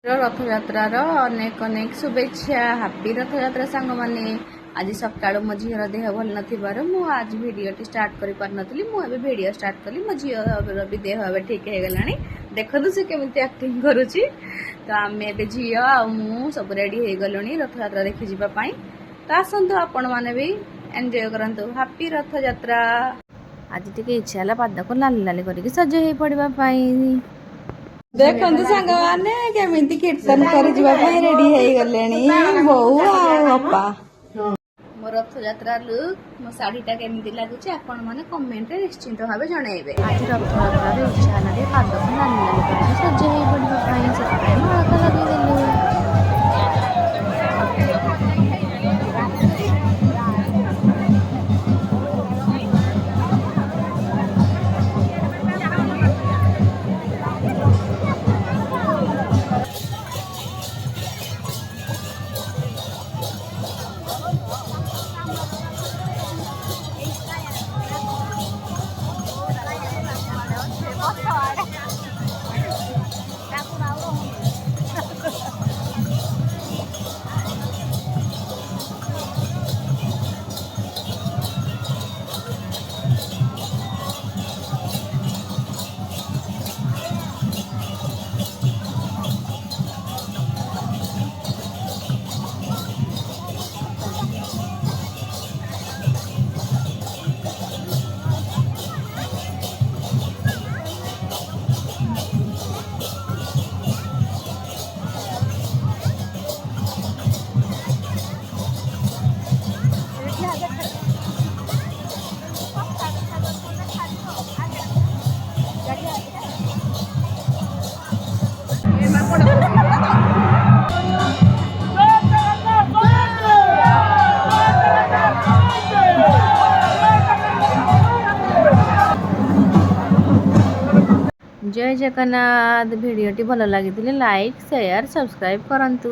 रथयात्रार अनेक अनेक शुभेच्छा। हापी रथयात्रा सांग मैंने आज सका मो झीर देह भल न आज भिडियो स्टार्ट कर मुझे भिडियो स्टार्ट कली मो झीर भी देह ए ठीक हो गला। देखो सी केमी एक्टिंग करुच्ची। तो आम ए झी आु सब रेडी हो गलु रथयात्रा देखी जावाई। तो आसतु आपण मैंने भी एंजॉय करंतु हापी रथयात्रा। आज टे इच्छा है पाद को लाली लाली करके सज हो पड़ाई। देखु सांग मैंने केमी कीर्तन कर रेडी हो गले बो आपा मो रथयात्रा लुक मो शाढ़ीटा केमी लगुच आपण मैंने कमेंट निश्चिंत भाव जनइबे। आज रथयात्रा इच्छा है पाद को लाली लाली करके सज हो पड़ाई माला लगे। जय जगन्नाथ। भिडियोटी भल लगी लाइक शेयर सब्सक्राइब करंतु।